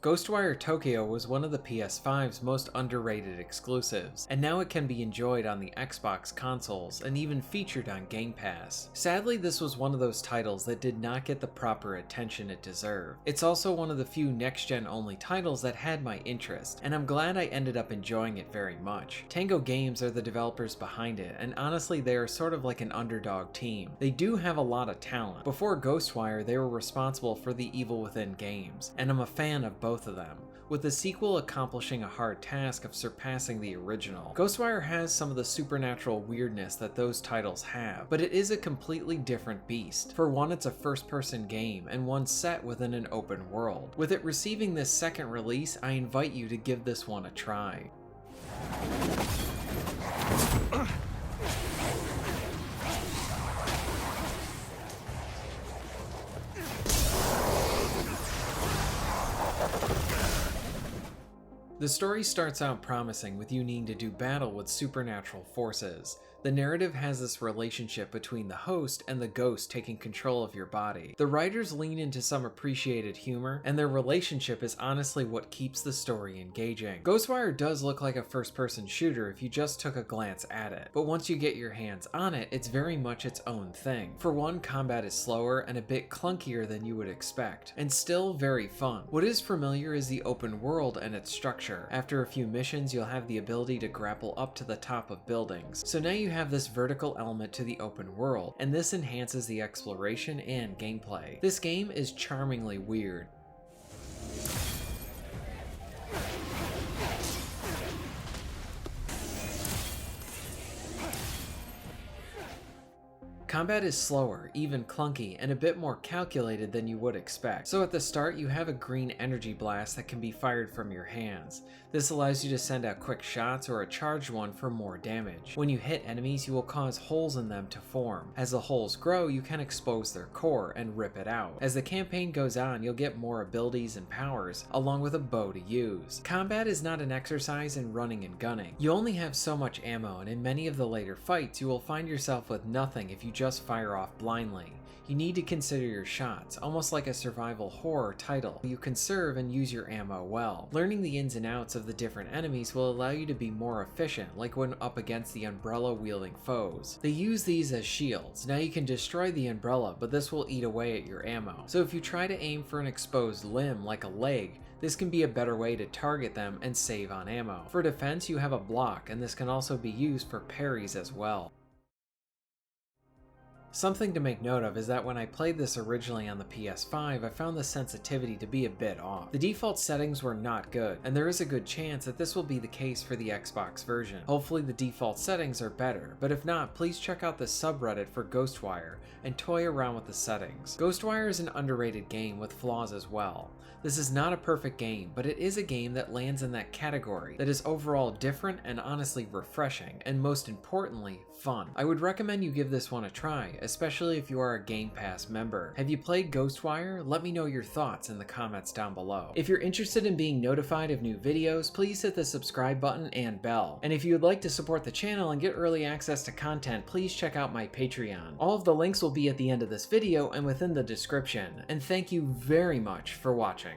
Ghostwire Tokyo was one of the PS5's most underrated exclusives, and now it can be enjoyed on the Xbox consoles and even featured on Gamepass. Sadly, this was one of those titles that did not get the proper attention it deserved. It's also one of the few next-gen only titles that had my interest, and I'm glad I ended up enjoying it very much. Tango Games are the developers behind it, and honestly they are sort of like an underdog team. They do have a lot of talent. Before Ghostwire, they were responsible for the Evil Within games, and I'm a fan of both of them, with the sequel accomplishing a hard task of surpassing the original. Ghostwire has some of the supernatural weirdness that those titles have, but it is a completely different beast. For one, it's a first-person game, and one set within an open world. With it receiving this second release, I invite you to give this one a try. The story starts out promising with you needing to do battle with supernatural forces. The narrative has this relationship between the host and the ghost taking control of your body. The writers lean into some appreciated humor, and their relationship is honestly what keeps the story engaging. Ghostwire does look like a first-person shooter if you just took a glance at it, but once you get your hands on it, it's very much its own thing. For one, combat is slower and a bit clunkier than you would expect, and still very fun. What is familiar is the open world and its structure. After a few missions, you'll have the ability to grapple up to the top of buildings, so now you have this vertical element to the open world, and this enhances the exploration and gameplay. This game is charmingly weird. Combat is slower, even clunky, and a bit more calculated than you would expect. So at the start, you have a green energy blast that can be fired from your hands. This allows you to send out quick shots or a charged one for more damage. When you hit enemies, you will cause holes in them to form. As the holes grow, you can expose their core and rip it out. As the campaign goes on, you'll get more abilities and powers, along with a bow to use. Combat is not an exercise in running and gunning. You only have so much ammo, and in many of the later fights, you will find yourself with nothing if you just fire off blindly. You need to consider your shots, almost like a survival horror title. You conserve and use your ammo well. Learning the ins and outs of the different enemies will allow you to be more efficient, like when up against the umbrella-wielding foes. They use these as shields. Now you can destroy the umbrella, but this will eat away at your ammo. So if you try to aim for an exposed limb, like a leg, this can be a better way to target them and save on ammo. For defense, you have a block, and this can also be used for parries as well. Something to make note of is that when I played this originally on the PS5, I found the sensitivity to be a bit off. The default settings were not good, and there is a good chance that this will be the case for the Xbox version. Hopefully the default settings are better, but if not, please check out the subreddit for Ghostwire and toy around with the settings. Ghostwire is an underrated game with flaws as well. This is not a perfect game, but it is a game that lands in that category that is overall different and honestly refreshing, and most importantly, fun. I would recommend you give this one a try, especially if you are a Game Pass member. Have you played Ghostwire? Let me know your thoughts in the comments down below. If you're interested in being notified of new videos, please hit the subscribe button and bell. And if you would like to support the channel and get early access to content, please check out my Patreon. All of the links will be at the end of this video and within the description. And thank you very much for watching.